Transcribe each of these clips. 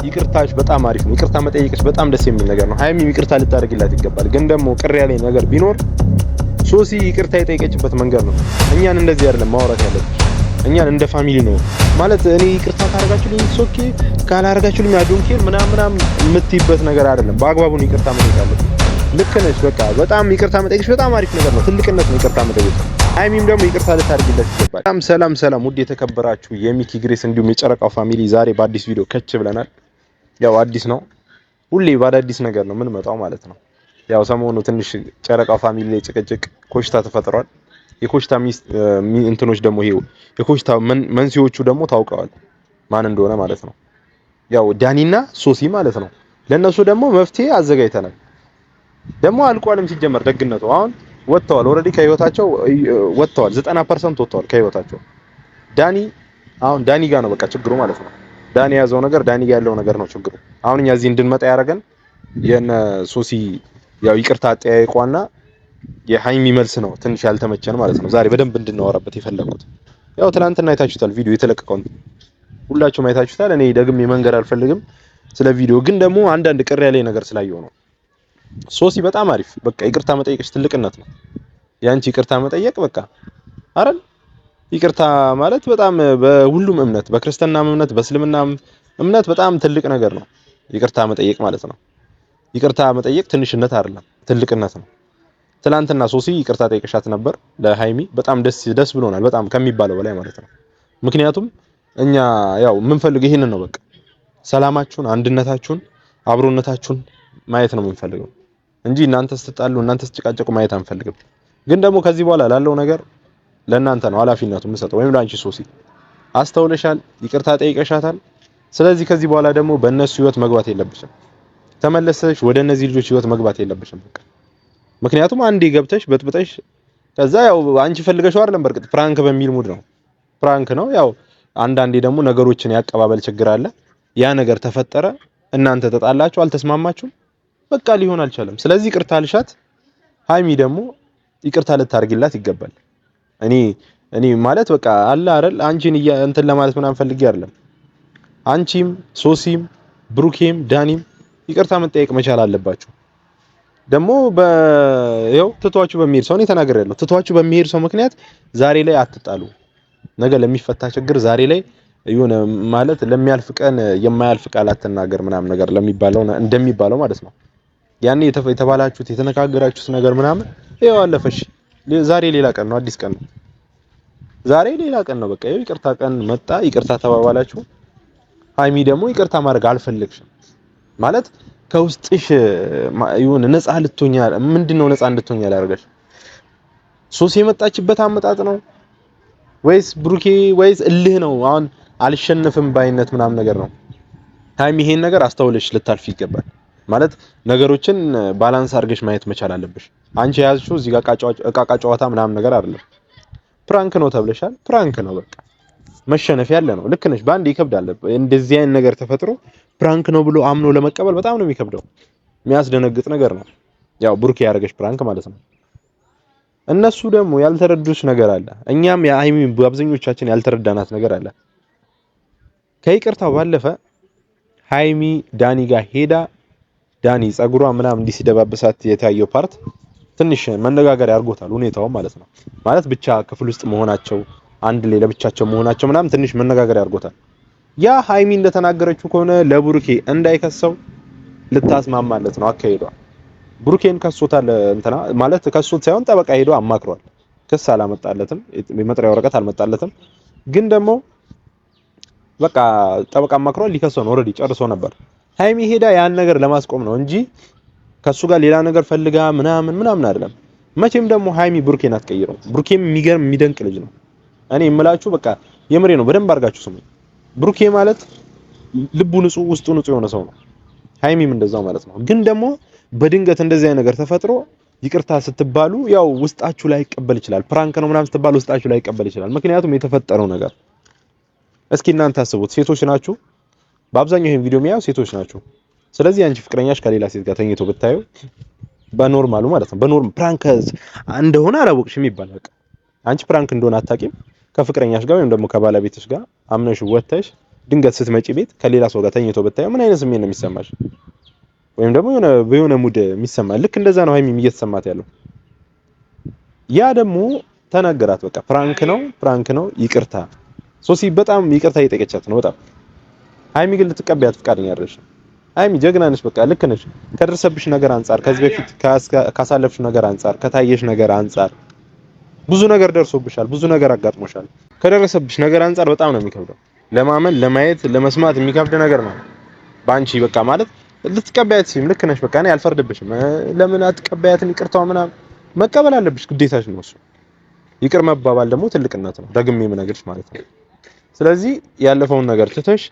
ይቅርታሽ በጣም አሪፍ ነው። ይቅርታ መጠየቅሽ በጣም ደስ የሚል ነገር ነው። ሃይሚ ይቅርታ ልታደርግላት ይገባል። ግን ደግሞ ቅር ያለኝ ነገር ቢኖር ሶሲ ይቅርታ የጠየቀችበት መንገድ ነው። እኛን እንደዚህ አይደለም ማውራት ያለብሽ። እኛን እንደ ፋሚሊ ነው ማለት እኔ ይቅርታ ካደረጋችሁልኝ ሶኬ ካላደረጋችሁልኝ አዶንኬ ምናምን የምትይበት ነገር አይደለም። በአግባቡ ነው ይቅርታ መጠየቅ አለብሽ። ልክ ነሽ። በቃ በጣም ይቅርታ መጠየቅሽ በጣም አሪፍ ነገር ነው። ትልቅነት ነው ይቅርታ መጠየቅ። ሃይሚም ደግሞ ይቅርታ ልታደርግለት ይገባል። ሰላም ውድ የተከበራችሁ የሚኪ ግሬስ እንዲሁም የጨረቃው ፋሚሊ ዛሬ በአዲስ ቪዲዮ ከች ብለናል። ያው አዲስ ነው፣ ሁሌ በአዳዲስ ነገር ነው የምንመጣው ማለት ነው። ያው ሰሞኑ ትንሽ ጨረቃው ፋሚሊ ላይ ጭቅጭቅ ኮሽታ ተፈጥሯል። የኮሽታ እንትኖች ደግሞ ይሄው የኮሽታ መንስኤዎቹ ደግሞ ታውቀዋል ማን እንደሆነ ማለት ነው። ያው ዳኒና ሶሲ ማለት ነው። ለነሱ ደግሞ መፍትሄ አዘጋጅተናል። ደግሞ አልቋልም ሲጀመር ደግነቱ አሁን ወጥተዋል። ኦሬዲ ከህይወታቸው ወጥተዋል። 90% ወጥተዋል ከህይወታቸው። ዳኒ ጋር ነው በቃ ችግሩ ማለት ነው። ዳኒ ያዘው ነገር ዳኒ ጋር ያለው ነገር ነው ችግሩ። አሁን እኛ እዚህ እንድንመጣ ያደረገን የነ ሶሲ ያው ይቅርታ አጠያይቋና የሃይሚ መልስ ነው ትንሽ ያልተመቸን ማለት ነው። ዛሬ በደንብ እንድናወራበት የፈለኩት ያው ትናንትና አይታችሁታል፣ ቪዲዮ የተለቀቀውን ሁላችሁም አይታችሁታል። እኔ ደግሜ መንገር አልፈልግም ስለ ቪዲዮ፣ ግን ደግሞ አንዳንድ ቅር ያለኝ ነገር ስላየው ነው። ሶሲ በጣም አሪፍ በቃ ይቅርታ መጠየቅሽ ትልቅነት ነው። ያንቺ ይቅርታ መጠየቅ በቃ አይደል? ይቅርታ ማለት በጣም በሁሉም እምነት በክርስትናም እምነት በእስልምናም እምነት በጣም ትልቅ ነገር ነው ይቅርታ መጠየቅ ማለት ነው። ይቅርታ መጠየቅ ትንሽነት አይደለም ትልቅነት ነው። ትናንትና ሶሲ ይቅርታ ጠይቀሻት ነበር ለሃይሚ። በጣም ደስ ብሎናል፣ በጣም ከሚባለው በላይ ማለት ነው። ምክንያቱም እኛ ያው የምንፈልገው ይሄንን ነው በቃ ሰላማችሁን፣ አንድነታችሁን፣ አብሮነታችሁን ማየት ነው የምንፈልገው እንጂ እናንተ ስትጣሉ እናንተ ስትጨቃጨቁ ማየት አንፈልግም። ግን ደግሞ ከዚህ በኋላ ላለው ነገር ለእናንተ ነው ኃላፊነቱ የምሰጠው፣ ወይም ላንቺ ሶሲ አስተውለሻል፣ ይቅርታ ጠይቀሻታል። ስለዚህ ከዚህ በኋላ ደግሞ በእነሱ ህይወት መግባት የለብሽም። ተመለሰሽ ወደ እነዚህ ልጆች ህይወት መግባት የለብሽም በቃ። ምክንያቱም አንዴ ገብተሽ በጥብጠሽ ከዛ ያው አንቺ ፈልገሽው አይደለም። በርግጥ ፕራንክ በሚል ሙድ ነው፣ ፕራንክ ነው። ያው አንዳንዴ ደግሞ ነገሮችን ያቀባበል ችግር አለ። ያ ነገር ተፈጠረ፣ እናንተ ተጣላችሁ፣ አልተስማማችሁም፣ በቃ ሊሆን አልቻለም። ስለዚህ ይቅርታ አልሻት። ሃይሚ ደግሞ ይቅርታ ልታርግላት ይገባል። እኔ ማለት በቃ አለ አይደል አንቺን እንትን ለማለት ምናምን ፈልጌ አይደለም። አንቺም ሶሲም ብሩኬም ዳኒም ይቅርታ መጠየቅ መቻል አለባችሁ። ደግሞ ያው ትቷችሁ በሚሄድ ሰው ነው ተናግሬያለሁ። ትቷችሁ በሚሄድ ሰው ምክንያት ዛሬ ላይ አትጣሉ። ነገ ለሚፈታ ችግር ዛሬ ላይ የሆነ ማለት ለሚያልፍ ቀን የማያልፍ ቃል አትናገር ምናምን ነገር ለሚባለው እንደሚባለው ማለት ነው። ያኔ የተባላችሁት የተነጋገራችሁት ነገር ምናምን ይኸው አለፈሽ። ዛሬ ሌላ ቀን ነው፣ አዲስ ቀን ነው። ዛሬ ሌላ ቀን ነው። በቃ ይቅርታ ቀን መጣ፣ ይቅርታ ተባባላችሁ። ሃይሚ ደግሞ ይቅርታ ማድረግ አልፈለግሽም ማለት ከውስጥሽ ይሁን ነፃ ልትሆኛ። ምንድነው ነፃ እንድትሆኛ ያደርጋሽ? ሶሲ የመጣችበት አመጣጥ ነው ወይስ ብሩኬ ወይስ እልህ ነው? አሁን አልሸነፍም ባይነት ምናምን ነገር ነው። ሃይሚ ይሄን ነገር አስተውለሽ ልታልፍ ይገባል። ማለት ነገሮችን ባላንስ አድርገሽ ማየት መቻል አለብሽ። አንቺ ያዝሽው እዚህ ጋር እቃቃ ጨዋታ ምናምን ነገር አይደለም። ፕራንክ ነው ተብለሻል። ፕራንክ ነው በቃ መሸነፍ ያለ ነው። ልክ ነሽ። ባንዴ ይከብዳል። እንደዚህ አይነት ነገር ተፈጥሮ ፕራንክ ነው ብሎ አምኖ ለመቀበል በጣም ነው የሚከብደው። የሚያስደነግጥ ነገር ነው። ያው ብሩኬ ያደረገሽ ፕራንክ ማለት ነው። እነሱ ደግሞ ያልተረዱሽ ነገር አለ። እኛም የሃይሚ በአብዛኞቻችን ያልተረዳናት ነገር አለ። ከይቅርታው ባለፈ ሃይሚ ዳኒ ጋር ሄዳ ዳኒ ጸጉሯ ምናምን እንዲህ ሲደባበሳት የታየው ፓርት ትንሽ መነጋገሪያ አድርጎታል ሁኔታው ማለት ነው። ማለት ብቻ ክፍል ውስጥ መሆናቸው አንድ ላይ ለብቻቸው መሆናቸው ምናምን ትንሽ መነጋገሪያ አድርጎታል። ያ ሃይሚ እንደተናገረችው ከሆነ ለብሩኬ እንዳይከሰው ልታስማማለት ነው አካሄዷ። ብሩኬን ከሶታል እንትና ማለት ከሶት ሳይሆን ጠበቃ ሄዶ አማክሯል። ክስ አላመጣለትም፣ የመጥሪያ ወረቀት አልመጣለትም። ግን ደግሞ በቃ ጠበቃ አማክሯል፣ ሊከሰው ነው። ኦሬዲ ጨርሶ ነበር። ሃይሚ ሄዳ ያን ነገር ለማስቆም ነው እንጂ ከሱ ጋር ሌላ ነገር ፈልጋ ምናምን አይደለም። መቼም ደግሞ ሃይሚ ብሩኬን አትቀይረው። ብሩኬም የሚገርም የሚደንቅ ልጅ ነው። እኔ የምላችሁ በቃ የምሬ ነው። በደንብ አድርጋችሁ ስሙ። ብሩኬ ማለት ልቡ ንጹህ ውስጡ ንጹህ የሆነ ሰው ነው። ሃይሚም እንደዛው ማለት ነው። ግን ደግሞ በድንገት እንደዚህ አይነት ነገር ተፈጥሮ ይቅርታ ስትባሉ ያው ውስጣችሁ ላይ ይቀበል ይችላል። ፕራንክ ነው ምናምን ስትባሉ ውስጣችሁ ላይ ይቀበል ይችላል። ምክንያቱም የተፈጠረው ነገር እስኪ እናንተ አስቡት። ሴቶች ናችሁ፣ በአብዛኛው ይሄን ቪዲዮ የሚያዩ ሴቶች ናችሁ። ስለዚህ አንቺ ፍቅረኛሽ ከሌላ ሴት ጋር ተኝቶ ብታዩ በኖርማሉ ማለት ነው በኖርማል ፕራንክ እንደሆነ አላወቅሽም ይባላል። በቃ አንቺ ፕራንክ እንደሆነ አታውቂም። ከፍቅረኛሽ ጋር ወይም ደግሞ ከባለቤትሽ ጋር አምነሽ ወተሽ ድንገት ስትመጪ ቤት ከሌላ ሰው ጋር ተኝቶ ብታዩ ምን አይነት ስሜት ነው የሚሰማሽ? ወይም ደግሞ የሆነ ሙድ የሚሰማ ልክ እንደዛ ነው ሀይሚም እየተሰማት ያለው። ያ ደግሞ ተናገራት በቃ ፕራንክ ነው ይቅርታ። ሶሲ በጣም ይቅርታ እየጠየቀቻት ነው በጣም። ሀይሚ ግን ልትቀበያት ፍቃደኛ አይደለሽም። ሀይሚ ጀግና ነሽ፣ በቃ ልክ ነሽ። ከደረሰብሽ ነገር አንፃር፣ ከዚህ በፊት ካሳለፍሽ ነገር አንፃር፣ ከታየሽ ነገር አንፃር ብዙ ነገር ደርሶብሻል፣ ብዙ ነገር አጋጥሞሻል። ከደረሰብሽ ነገር አንፃር በጣም ነው የሚከብደው። ለማመን ለማየት ለመስማት የሚከብድ ነገር ነው ባንቺ በቃ ማለት ልትቀበያት ሲም ልክ ነሽ። በቃ እኔ አልፈርድብሽም። ለምን አትቀበያትን? ይቅርታው ምናምን መቀበል አለብሽ፣ ግዴታሽ ነው እሱ። ይቅር መባባል ደግሞ ትልቅነት ነው፣ ደግሜ የምነግርሽ ማለት ነው። ስለዚህ ያለፈውን ነገር ትተሽ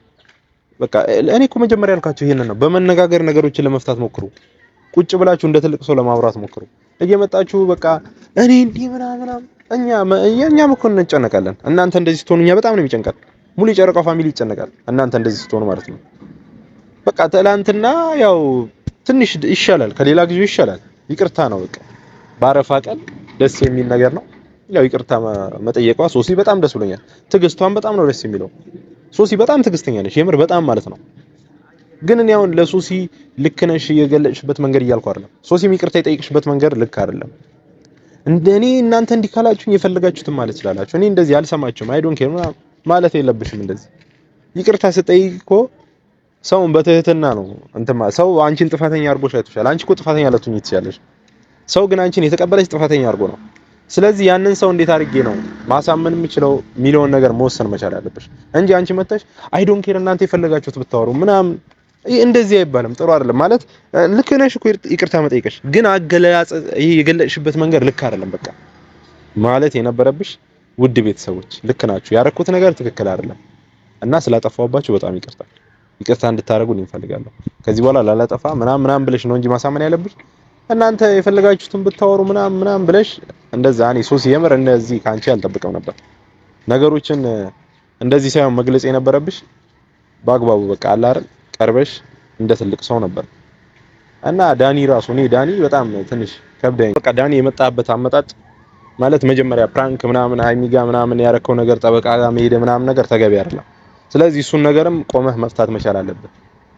በቃ እኔ እኮ መጀመሪያ ያልኳችሁ ይሄንን ነው። በመነጋገር ነገሮችን ለመፍታት ሞክሩ። ቁጭ ብላችሁ እንደ ትልቅ ሰው ለማውራት ሞክሩ። እየመጣችሁ በቃ እኔ እንዲህ ምናምን እኛም እኮ እንጨነቃለን። እናንተ እንደዚህ ስትሆኑ እኛ በጣም ነው የሚጨንቀን። ሙሉ የጨረቃው ፋሚሊ ይጨነቃል እናንተ እንደዚህ ስትሆኑ ማለት ነው። በቃ ትላንትና ያው ትንሽ ይሻላል፣ ከሌላ ጊዜው ይሻላል። ይቅርታ ነው በቃ ባረፋ ቀን ደስ የሚል ነገር ነው። ያው ይቅርታ መጠየቋ ሶሲ በጣም ደስ ብሎኛል። ትግስቷን በጣም ነው ደስ የሚለው። ሶሲ በጣም ትግስተኛ ነሽ፣ የምር በጣም ማለት ነው። ግን እኔ አሁን ለሶሲ ልክ ነሽ የገለጽሽበት መንገድ እያልኩ አይደለም። ሶሲም ይቅርታ የጠየቅሽበት መንገድ ልክ አይደለም። እንደኔ እናንተ እንዲካላችሁኝ የፈለጋችሁትን ማለት ይችላልላችሁ። እኔ እንደዚህ አልሰማችሁም። አይ ዶንት ኬር ማለት የለብሽም። እንደዚህ ይቅርታ ስጠይቅ እኮ ሰውን በትህትና ነው እንትማ ሰው አንቺን ጥፋተኛ አድርጎሽ አይተሻል። አንቺ እኮ ጥፋተኛ ልትሆኚ ትችያለሽ። ሰው ግን አንቺን የተቀበለሽ ጥፋተኛ አድርጎ ነው። ስለዚህ ያንን ሰው እንዴት አድርጌ ነው ማሳመን የምችለው ሚሊዮን ነገር መወሰን መቻል አለብሽ እንጂ አንቺ መተሽ አይ ዶንት ኬር እናንተ የፈለጋችሁት ብታወሩ ምናምን እንደዚህ አይባልም። ጥሩ አይደለም ማለት ልክ ነሽ እኮ ይቅርታ መጠየቅሽ፣ ግን አገላለጽ ይሄ የገለጽሽበት መንገድ ልክ አይደለም። በቃ ማለት የነበረብሽ ውድ ቤተሰቦች ልክ ናችሁ፣ ያረኩት ነገር ትክክል አይደለም እና ስላጠፋሁባችሁ በጣም ይቅርታ እንድታረጉ እንፈልጋለሁ። ከዚህ በኋላ ላላጠፋ ምናምን ብለሽ ነው እንጂ ማሳመን ያለብሽ እናንተ የፈለጋችሁትን ብታወሩ ምናምን ብለሽ እንደዛ። እኔ ሶሲ የምር እንደዚህ ካንቺ አልጠብቅም ነበር። ነገሮችን እንደዚህ ሳይሆን መግለጽ የነበረብሽ በአግባቡ በቃ አለ አይደል ቀርበሽ እንደ ትልቅ ሰው ነበር። እና ዳኒ ራሱ እኔ ዳኒ በጣም ትንሽ ከብዳኝ። በቃ ዳኒ የመጣበት አመጣጥ ማለት መጀመሪያ ፕራንክ ምናምን ሀይሚጋ ምናምን ያረከው ነገር ጠበቃ ጋር መሄድ ምናምን ነገር ተገቢ አይደለም። ስለዚህ እሱን ነገርም ቆመህ መፍታት መቻል አለብህ።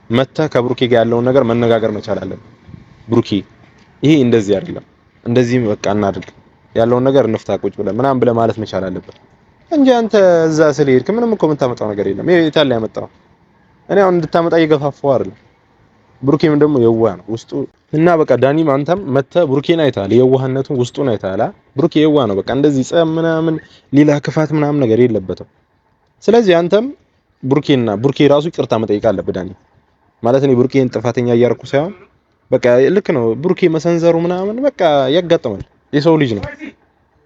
መተህ ከብሩኬ ጋር ያለውን ነገር መነጋገር መቻል አለብህ። ብሩኬ ይሄ እንደዚህ አይደለም፣ እንደዚህ በቃ እናድርግ፣ ያለውን ነገር እንፍታ ቁጭ ብለህ ምናምን ብለህ ማለት መቻል አለብህ እንጂ አንተ እዛ ስለሄድክ ምንም እኮ የምታመጣው ነገር የለም። ይሄ የታለ ያመጣው? እኔ አሁን እንድታመጣ እየገፋፋው አይደለም። ብሩኬም ደግሞ የዋህ ነው ውስጡ እና በቃ ዳኒም አንተም መተህ ብሩኬን አይተሃል፣ የዋህነቱን ውስጡን አይተሃል። ብሩኬ የዋህ ነው በቃ እንደዚህ ጸብ ምናምን ሌላ ክፋት ምናምን ነገር የለበትም። ስለዚህ አንተም ብሩኬ ራሱ ይቅርታ መጠየቅ አለበት ዳኒ ማለት እኔ ብሩኬን ጥፋተኛ እያደረኩ ሳይሆን በቃ ልክ ነው። ብሩኬ መሰንዘሩ ምናምን በቃ ያጋጥማል። የሰው ልጅ ነው፣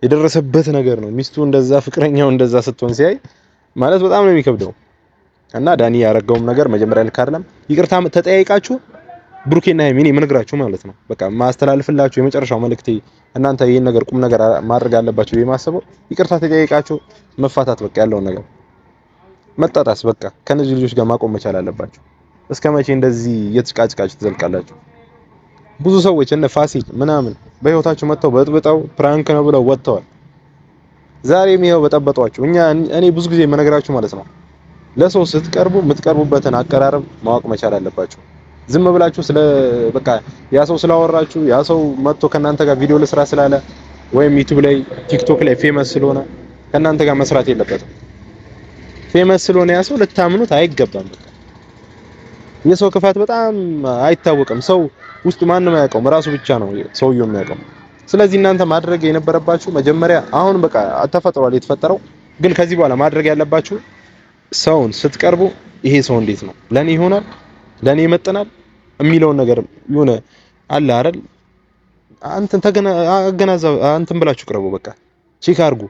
የደረሰበት ነገር ነው። ሚስቱ እንደዛ ፍቅረኛው እንደዛ ስትሆን ሲያይ ማለት በጣም ነው የሚከብደው። እና ዳኒ ያረጋውም ነገር መጀመሪያ ልክ አይደለም። ይቅርታ ተጠያይቃችሁ ብሩኬና ሀይሚ ምን ነግራችሁ ማለት ነው በቃ ማስተላለፍላችሁ የመጨረሻው መልእክቴ እናንተ ይሄን ነገር ቁም ነገር ማድረግ አለባችሁ የማስበው ይቅርታ ተጠያይቃችሁ መፋታት በቃ ያለውን ነገር መጣጣስ በቃ ከነዚህ ልጆች ጋር ማቆም መቻል አለባችሁ። እስከ መቼ እንደዚህ እየተጫጭቃችሁ ትዘልቃላችሁ? ብዙ ሰዎች እነ ፋሲል ምናምን በህይወታችሁ መጥተው በጥብጠው ፕራንክ ነው ብለው ወጥተዋል። ዛሬም ይሄው በጠበጧችሁ። እኔ ብዙ ጊዜ የምነግራችሁ ማለት ነው ለሰው ስትቀርቡ የምትቀርቡበትን አቀራረብ ማወቅ መቻል አለባችሁ። ዝም ብላችሁ በቃ ያ ሰው ስላወራችሁ ያ ሰው መጥቶ ከናንተ ጋር ቪዲዮ ልስራ ስላለ ወይም ዩቲዩብ ላይ ቲክቶክ ላይ ፌመስ ስለሆነ ከናንተ ጋር መስራት የለበትም። ፌመስ ስለሆነ ያ ሰው ልታምኑት አይገባም። የሰው ክፋት በጣም አይታወቅም። ሰው ውስጥ ማንም አያውቀውም፣ ራሱ ብቻ ነው ሰውየው የሚያውቀው። ስለዚህ እናንተ ማድረግ የነበረባችሁ መጀመሪያ አሁን በቃ ተፈጥሯል የተፈጠረው፣ ግን ከዚህ በኋላ ማድረግ ያለባችሁ ሰውን ስትቀርቡ ይሄ ሰው እንዴት ነው ለኔ ይሆናል ለኔ ይመጥናል የሚለውን ነገር ይሁን አለ አይደል አንተን ብላችሁ ቅረቡ። በቃ ቼክ አድርጉ።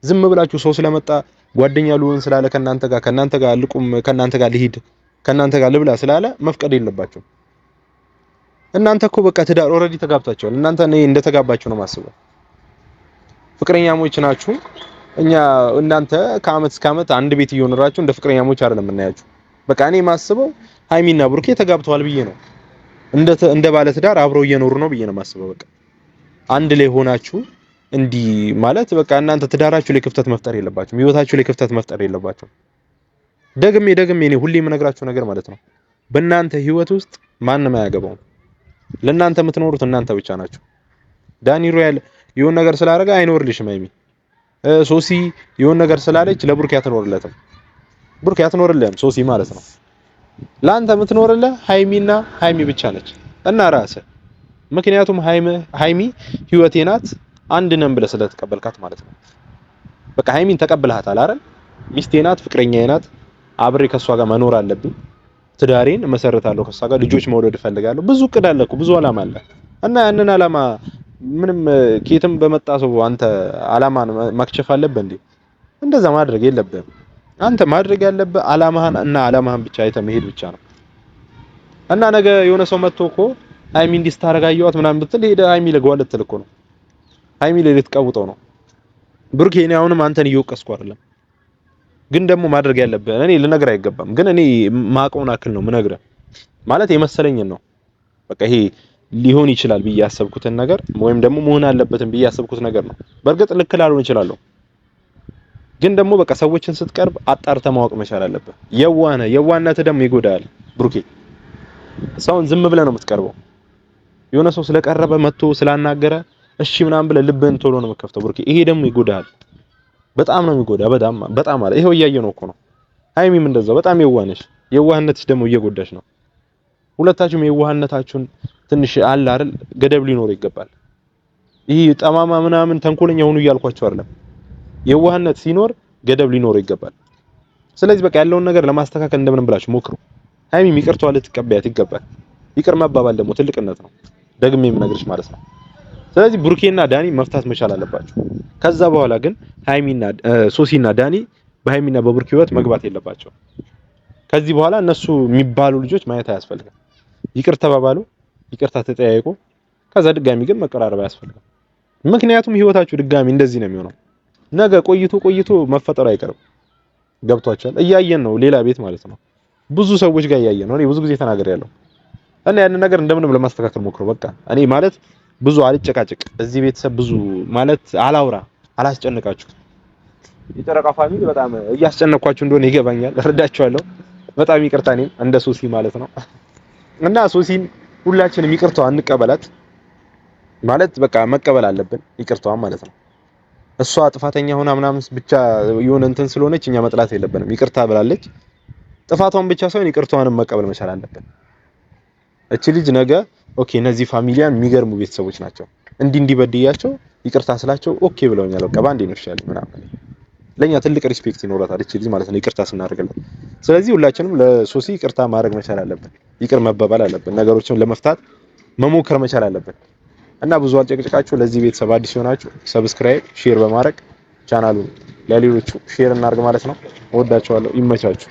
ዝም ብላችሁ ሰው ስለመጣ ጓደኛ ልሁን ስላለ ከናንተ ጋር ልቁም ከናንተ ጋር ልሂድ ከናንተ ጋር ልብላ ስላለ መፍቀድ የለባችሁ። እናንተ እኮ በቃ ትዳር ኦሬዲ ተጋብታችኋል። እናንተ እንደተጋባችሁ ነው ማስበው። ፍቅረኛሞች ናችሁ። እኛ እናንተ ከአመት እስከ አመት አንድ ቤት እየኖራችሁ እንደ ፍቅረኛሞች አይደለም የምናያችሁ። በቃ እኔ ማስበው ሃይሚና ብሩኬ ተጋብተዋል ብዬ ነው። እንደ ባለ ትዳር አብረው እየኖሩ ነው ብዬ ነው ማስበው። በቃ አንድ ላይ ሆናችሁ እንዲህ ማለት በቃ እናንተ ትዳራችሁ ላይ ክፍተት መፍጠር የለባችሁም። ህይወታችሁ ላይ ክፍተት መፍጠር የለባችሁም። ደግሜ እኔ ሁሌ የምነግራችሁ ነገር ማለት ነው በእናንተ ህይወት ውስጥ ማንም አያገባውም። ለእናንተ የምትኖሩት እናንተ ብቻ ናችሁ። ዳኒ ሮያል የሆነ ነገር ስላደረገ አይኖርልሽም። ሃይሚ ሶሲ የሆነ ነገር ስላለች ለብሩክ አትኖርለትም። ብሩክ አትኖርልህም ሶሲ ማለት ነው። ላንተ የምትኖርልህ ሃይሚና ሃይሚ ብቻ ነች እና ራስህ። ምክንያቱም ሃይሚ ህይወቴ ናት አንድ ነን ብለህ ስለተቀበልካት ማለት ነው። በቃ ሃይሚን ተቀብለሃታል አይደል? ሚስቴ ናት፣ ፍቅረኛዬ ናት፣ አብሬ ከሷ ጋር መኖር አለብኝ፣ ትዳሬን መሰረታለሁ፣ ከሷ ጋር ልጆች መውለድ እፈልጋለሁ። ብዙ እቅድ አለ እኮ ብዙ አላማ አለ እና ያንን አላማ ምንም ኬትም በመጣ ሰው አንተ አላማን ማክቸፍ አለብህ እንዴ? እንደዛ ማድረግ የለብህም። አንተ ማድረግ ያለብህ አላማህን ብቻ አይተህ መሄድ ብቻ ነው። እና ነገ የሆነ ሰው መጥቶ እኮ ሃይሚ እንዲስታረጋየዋት ምናምን ብትል ሄደ ሃይሚ ለጓል ልትል እኮ ነው። ሃይሚ ልትቀውጠው ነው። ብሩክ እኔ አሁንም አንተን እየወቀስኩ አይደለም፣ ግን ደግሞ ማድረግ ያለብህ እኔ ልነግርህ አይገባም፣ ግን እኔ ማቀውን አክል ነው ምነግርህ ማለት የመሰለኝን ነው። በቃ ይሄ ሊሆን ይችላል ብዬ ያሰብኩትን ነገር ወይም ደግሞ መሆን አለበትም ብዬ ያሰብኩት ነገር ነው። በእርግጥ ልክ ላልሆን እችላለሁ፣ ግን ደግሞ በቃ ሰዎችን ስትቀርብ አጣርተህ ማወቅ መቻል አለብህ። የዋህነትህ ደግሞ ይጎዳል ብሩኬ። ሰውን ዝም ብለህ ነው የምትቀርበው። የሆነ ሰው ስለቀረበ መጥቶ ስላናገረ እሺ ምናምን ብለህ ልብህን ቶሎ ነው የምትከፍተው ብሩኬ። ይሄ ደግሞ ይጎዳል፣ በጣም ነው የሚጎዳ። በጣም ማለት ይሄው እያየህ ነው እኮ ነው። ሃይሚም እንደዛው በጣም የዋህ ነሽ። የዋህነትሽ ደግሞ እየጎዳሽ ነው። ሁለታችሁም የዋህነታችሁን ትንሽ አለ አይደል ገደብ ሊኖር ይገባል። ይሄ ጠማማ ምናምን ተንኮለኛ ሆኑ እያልኳቸው አይደለም። የዋህነት ሲኖር ገደብ ሊኖር ይገባል። ስለዚህ በቃ ያለውን ነገር ለማስተካከል እንደምንም ብላችሁ ሞክሩ። ሃይሚ ይቅርታዋ ልትቀበያት ይገባል። ይቅር መባባል ደግሞ ትልቅነት ነው፣ ደግሜ የምነግርሽ ማለት ነው። ስለዚህ ብሩኬና ዳኒ መፍታት መቻል አለባቸው። ከዛ በኋላ ግን ሃይሚና ሶሲና ዳኒ በሃይሚና በብሩክ ህይወት መግባት የለባቸው። ከዚህ በኋላ እነሱ የሚባሉ ልጆች ማየት አያስፈልግም። ይቅር ተባባሉ፣ ይቅርታ ተጠያየቁ። ከዛ ድጋሚ ግን መቀራረብ አያስፈልግም። ምክንያቱም ህይወታችሁ ድጋሚ እንደዚህ ነው የሚሆነው። ነገ ቆይቶ መፈጠሩ አይቀርም። ገብቷችኋል? እያየን ነው ሌላ ቤት ማለት ነው። ብዙ ሰዎች ጋር እያየን ነው። እኔ ብዙ ጊዜ ተናግሬያለሁ እና ያንን ነገር እንደምንም ለማስተካከል ሞክሩ። በቃ እኔ ማለት ብዙ አልጨቃጭቅ፣ እዚህ ቤተሰብ ብዙ ማለት አላውራ፣ አላስጨንቃችሁ። የጨረቃ ፋሚሊ በጣም እያስጨነቅኳችሁ እንደሆነ ይገባኛል፣ እረዳችኋለሁ። በጣም ይቅርታ፣ እኔም እንደ ሶሲ ማለት ነው። እና ሶሲን ሁላችንም ይቅርታዋ እንቀበላት ማለት በቃ መቀበል አለብን ይቅርታዋን ማለት ነው። እሷ ጥፋተኛ ሆና ምናምን ብቻ የሆነ እንትን ስለሆነች እኛ መጥላት የለብንም። ይቅርታ ብላለች፣ ጥፋቷን ብቻ ሳይሆን ይቅርታዋንም መቀበል መቻል አለብን። እቺ ልጅ ነገ ኦኬ እነዚህ ፋሚሊያን የሚገርሙ ቤተሰቦች ናቸው፣ እንዲበድያቸው ይቅርታ ስላቸው ኦኬ ብለውኛል፣ በቃ ባንዴ ነው ይሻል ምናምን፣ ለኛ ትልቅ ሪስፔክት ይኖራታል እቺ ልጅ ማለት ነው ይቅርታ ስናደርግላት። ስለዚህ ሁላችንም ለሶሲ ይቅርታ ማድረግ መቻል አለብን፣ ይቅር መባባል አለብን፣ ነገሮችን ለመፍታት መሞከር መቻል አለብን። እና ብዙ አልጨቅጭቃችሁ። ለዚህ ቤተሰብ አዲስ ሆናችሁ ሰብስክራይብ፣ ሼር በማድረግ ቻናሉን ለሌሎቹ ሼር እናድርግ ማለት ነው። እወዳችኋለሁ። ይመቻችሁ።